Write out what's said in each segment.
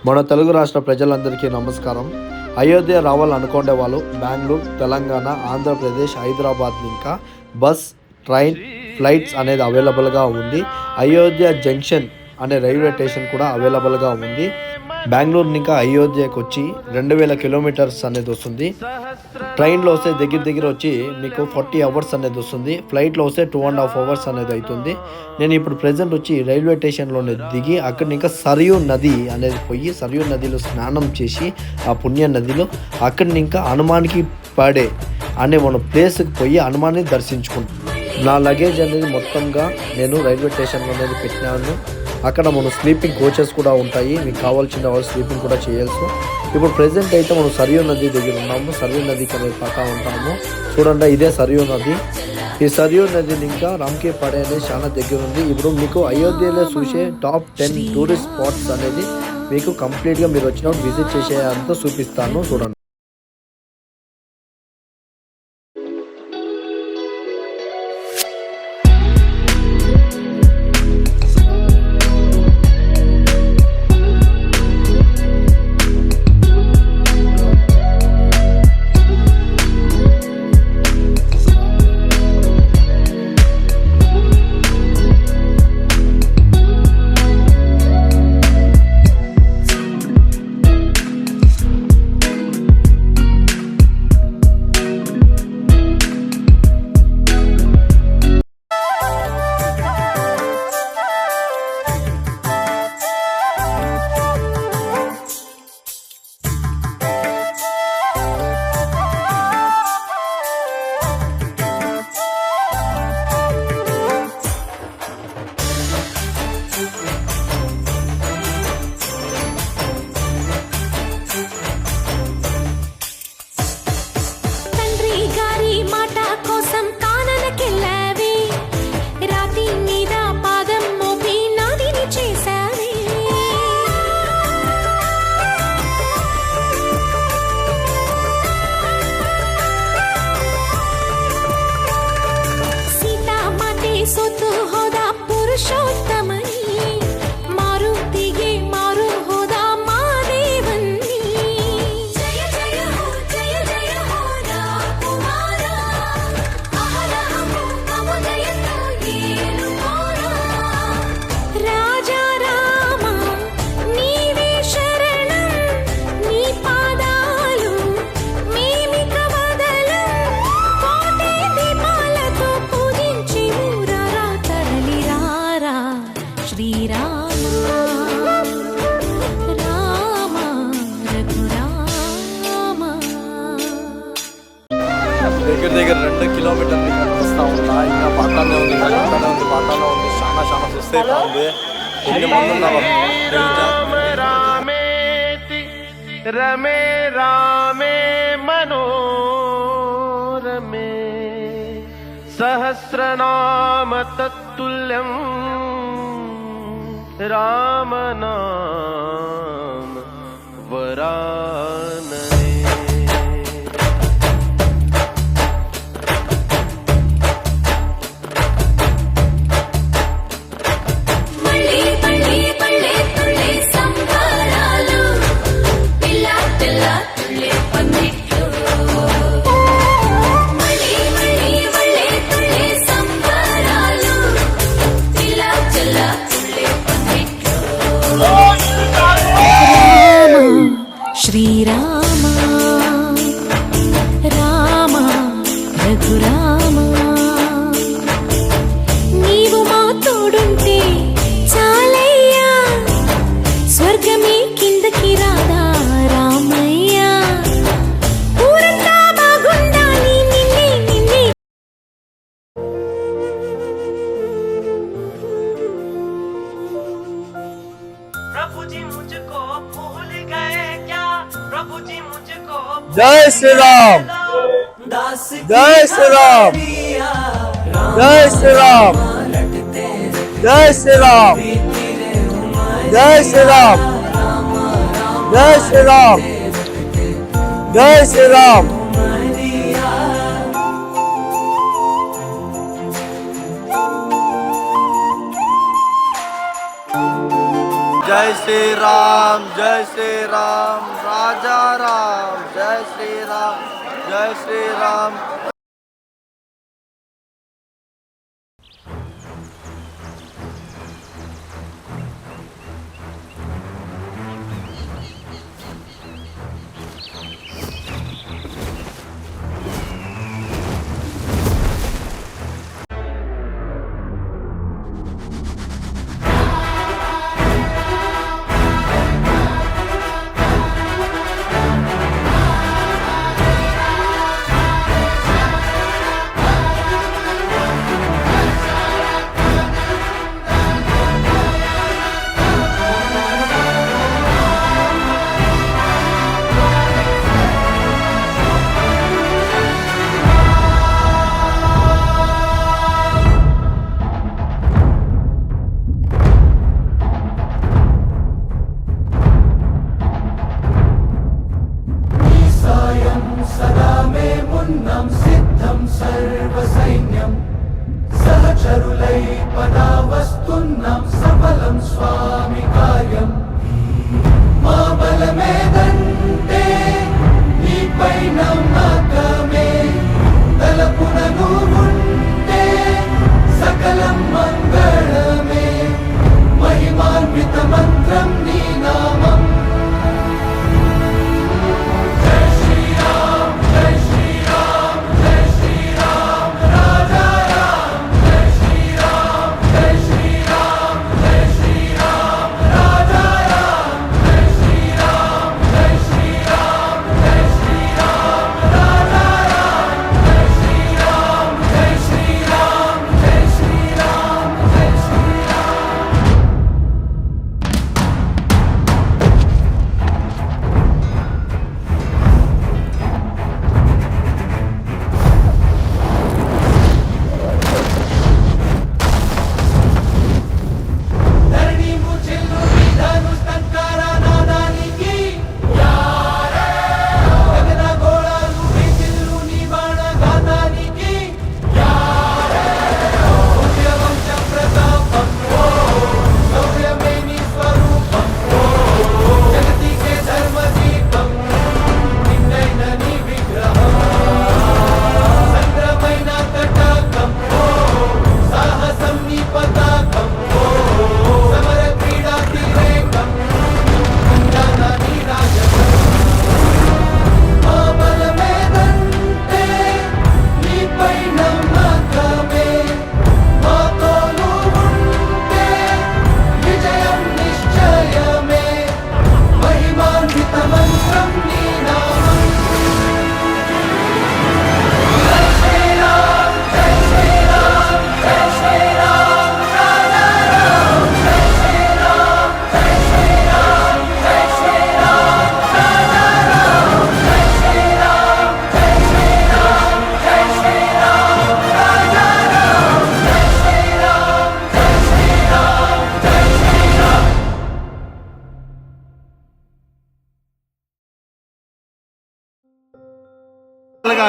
మన తెలుగు రాష్ట్ర ప్రజలందరికీ నమస్కారం. అయోధ్య రావాలనుకునే వాళ్ళు బెంగళూరు, తెలంగాణ, ఆంధ్రప్రదేశ్, హైదరాబాద్ ఇంకా బస్, ట్రైన్, ఫ్లైట్స్ అనేది అవైలబుల్గా ఉంది. అయోధ్య జంక్షన్ అనే రైల్వే స్టేషన్ కూడా అవైలబుల్గా ఉంది. బెంగళూరు ఇంకా అయోధ్యకు వచ్చి 2000 కిలోమీటర్స్ అనేది వస్తుంది. ట్రైన్లో వస్తే దగ్గర వచ్చి మీకు 40 అవర్స్ అనేది వస్తుంది. ఫ్లైట్లో వస్తే 2.5 అవర్స్ అనేది అవుతుంది. నేను ఇప్పుడు ప్రజెంట్ వచ్చి రైల్వే స్టేషన్లోనే దిగి అక్కడ ఇంకా సరియు నది అనేది పోయి సరియు నదిలో స్నానం చేసి ఆ పుణ్య నదిలో అక్కడిని ఇంకా హనుమాన్కి పాడే అనే మన ప్లేస్కి పోయి హనుమాన్ని దర్శించుకుంటాను. నా లగేజ్ అనేది మొత్తంగా నేను రైల్వే స్టేషన్లో అనేది పెట్టినాను. అక్కడ మనం స్లీపింగ్ కోచెస్ కూడా ఉంటాయి. మీకు కావాల్సిన వాళ్ళు స్లీపింగ్ కూడా చేయొచ్చు. ఇప్పుడు ప్రెజెంట్ అయితే మనం సరియు నది దగ్గర ఉన్నాము. సరియు నదికి అనేది పక్కా ఉంటాము. చూడండి, ఇదే సరియు నది. ఈ సరియు నదిని ఇంకా రామ్కి పడే అనేది చాలా దగ్గర ఉంది. ఇప్పుడు మీకు అయోధ్యలో చూసే టాప్ 10 టూరిస్ట్ స్పాట్స్ అనేది మీకు కంప్లీట్గా మీరు వచ్చినప్పుడు విజిట్ చేసే అంతా చూపిస్తాను. చూడండి. దగ్గర 2 కిలోమీటర్లు వస్తూ ఉన్నా. ఇంకా పాతానే ఉంది, పాతానే ఉంది. చాలా చూస్తే ఉంది. ఎన్ని మంది ఉన్నారు రమే రామే మనోరమే సహస్రనామ తత్తుల్యం రామనామ వరాననే. శ్రీరామ రామ రఘురామ నీవు మా తోడుంటే చాలయ్యా, స్వర్గమే కిందకి రాదా రామయ్యా, ఊరంతా బాగుండాలి నిన్నే నిన్నే. ప్రభుజీ ముझको भूल गए क्या, ప్రభుజీ मुझको. जय श्री राम, जय श्री राम, जय श्री राम, जय श्री राम, जय श्री राम, जय श्री राम, जय श्री राम. జై శ్రీరామ్ జై శ్రీరామ్ రాజారామ్ జై శ్రీరామ్ జై శ్రీరామ్.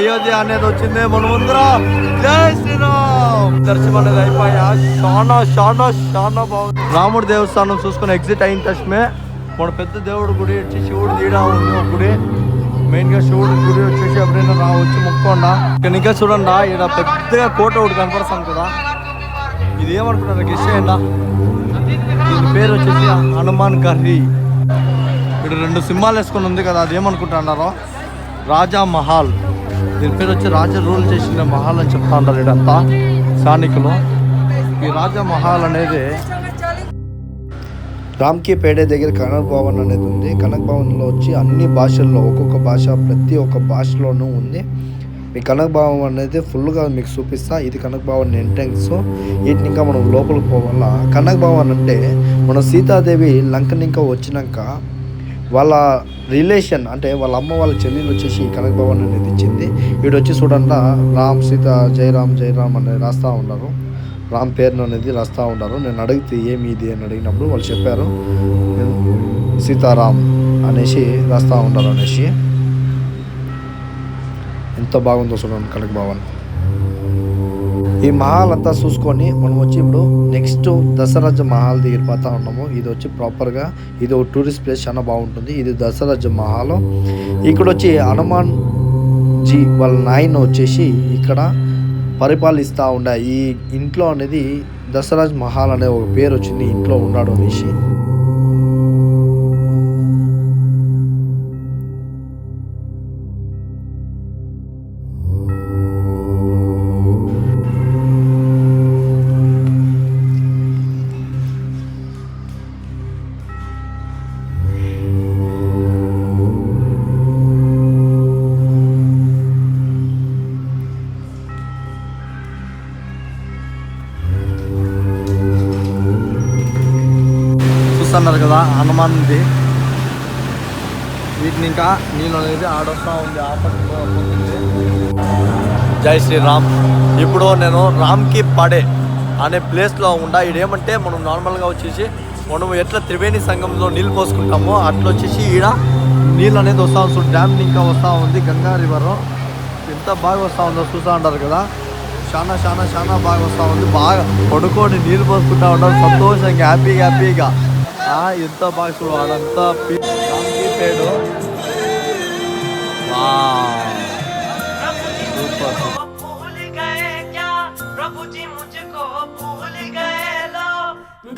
అయోధ్య అనేది వచ్చింది మన ముందర. జై శ్రీరామ్. దర్శనం అనేది అయిపోయా. చాలా చాలా చాలా బాగుంది. రాముడి దేవస్థానం చూసుకుని ఎగ్జిట్ అయిన తక్షణమే మన పెద్ద దేవుడు గుడి వచ్చి శివుడు తీయడా ఉంది ఒక గుడి. మెయిన్ గా శివుడు గుడి వచ్చేసి ఎప్పుడైనా రావచ్చు మొక్కోండా. ఇక్కడ ఇంకా చూడండి, ఇక్కడ పెద్దగా కోట ఒకటి కనపడుతుంది కదా. ఇది ఏమనుకుంటారు గెస్ చేయండి. దీని పేరు వచ్చేసి హనుమాన్ గర్రి. ఇక్కడ 2 సింహాలు వేసుకొని ఉంది కదా, అది ఏమనుకుంటున్నారో రాజా మహల్. దీని పేరు వచ్చి రాజా రూల్ చేసిన మహల్ అని చెప్తా ఉంటారు ఇదంతా స్థానికులు. ఈ రాజా మహల్ అనేది రామ్కి పేడే దగ్గర కనక్ భవన్ అనేది ఉంది. కనక్ భవన్లో వచ్చి అన్ని భాషల్లో ఒక్కొక్క భాష ప్రతి ఒక్క భాషలోనూ ఉంది. మీ కనక్ భవన్ అనేది ఫుల్గా మీకు చూపిస్తా. ఇది కనక్ భవన్ ఎంట్రెన్స్. వీటిని ఇంకా మనం లోపలికి పోవాలా. కనక్ భవన్ అంటే మన సీతాదేవి లంకని ఇంకా వచ్చినాక వాళ్ళ రిలేషన్ అంటే వాళ్ళ అమ్మ వాళ్ళ చెల్లెలు వచ్చేసి కనక్ భవన్ అనేది ఇచ్చింది. వీడు వచ్చి చూడండి రామ్ సీత జయరామ్ జయరామ్ అనేది రాస్తూ ఉన్నారు. రామ్ పేరును అనేది రాస్తూ ఉన్నారు. నేను అడిగితే ఏమి ఇది అని అడిగినప్పుడు వాళ్ళు చెప్పారు సీతారాం అనేసి రాస్తూ ఉంటారు అనేసి. ఎంత బాగుందో చూడండి కనక్ భవన్. ఈ మహల్ అంతా చూసుకొని మనం వచ్చి ఇప్పుడు నెక్స్ట్ దసరాజ మహల్ దగ్గర పోతా ఉన్నాము. ఇది వచ్చి ప్రాపర్గా ఇది ఒక టూరిస్ట్ ప్లేస్ చాలా బాగుంటుంది. ఇది దసరాజ మహల్. ఇక్కడ వచ్చి హనుమాన్ జీ వాళ్ళ నాయన వచ్చేసి ఇక్కడ పరిపాలిస్తూ ఉండే ఈ ఇంట్లో అనేది దసరాజ్ మహల్ అనే ఒక పేరు వచ్చింది ఇంట్లో ఉన్నాడు అనేసి. చూస్తున్నారు కదా హనుమాన్ది. వీటిని ఇంకా నీళ్ళు అనేది ఆడొస్తూ ఉంది. జై శ్రీరామ్. ఇప్పుడు నేను రామ్కి పడే అనే ప్లేస్లో ఉండా. ఇదేమంటే మనం నార్మల్గా వచ్చేసి మనం ఎట్లా త్రివేణి సంఘంలో నీళ్ళు పోసుకుంటామో అట్లా వచ్చేసి ఈడ నీళ్ళు అనేది వస్తూ ఉంది. డ్యామ్ ఇంకా వస్తూ ఉంది. గంగా రివర్ ఎంత బాగా వస్తూ ఉందో చూస్తూ ఉంటారు కదా. చాలా చాలా చాలా బాగా వస్తూ ఉంది. బాగా పడుకొని నీళ్ళు పోసుకుంటా ఉంటారు సంతోషంగా హ్యాపీగా. ఎంత బాగా చూడు అదంతా పేడు.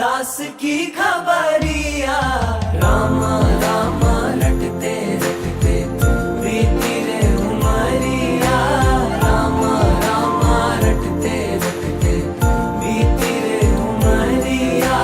दास की खबरिया रामा रामा रटते रटते बीती रे उमरिया रामा रामा रटते रटते बीती रे उमरिया.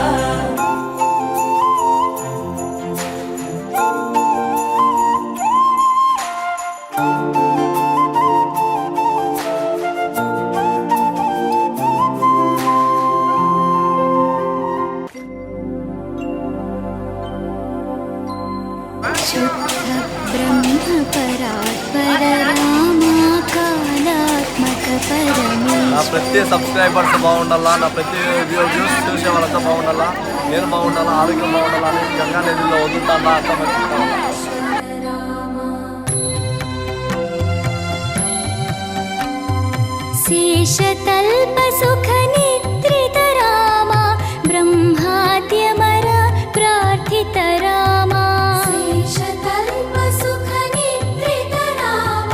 నా ప్రతి సబ్స్క్రైబర్స్ బాగుండాలా, నా ప్రతి వ్యూస్ చూసే వాళ్ళంతా బాగుండాలా, నేను బాగుండాలా, ఆరోగ్యం బాగుండాలా అని గంగా నదిలో వదులుతానా అంత మర్చిపోవాలి. శేషతల్ప సుఖ నిద్రిత రామ బ్రహ్మాద్యమర ప్రార్థిత రామ. శేషతల్ప సుఖ నిద్రిత రామ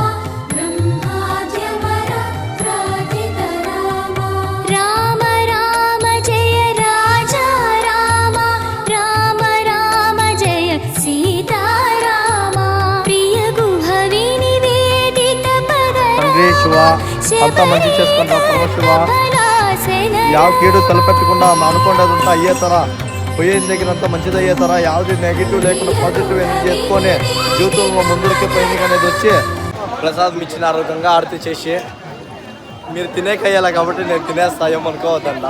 బ్రహ్మాద్యమర ప్రార్థిత రామ. రామ రామ జయ రాజా రామ రామ రామ జయ సీతారామ. ప్రియ గుహ వినివేదిత పద శివ అంతా మంచి చేసుకుంటా. పరమశివ ಯಾವ కీడు తలపెట్టకుండా అనుకునేదంతా అయ్యే తర పోయిన దగ్గర అంతా మంచిది అయ్యే తర యావది నెగిటివ్ లేకుండా పాజిటివ్ ఎనర్జీ చేసుకొని జీవితంలో ముందుకి పోయింది అనేది వచ్చి ప్రసాదం ఇచ్చిన ఆరోగ్యంగా ఆరతి చేసి మీరు తినేకయ్యాలి కాబట్టి నేను తినేస్తా ఏమనుకోవద్దంట.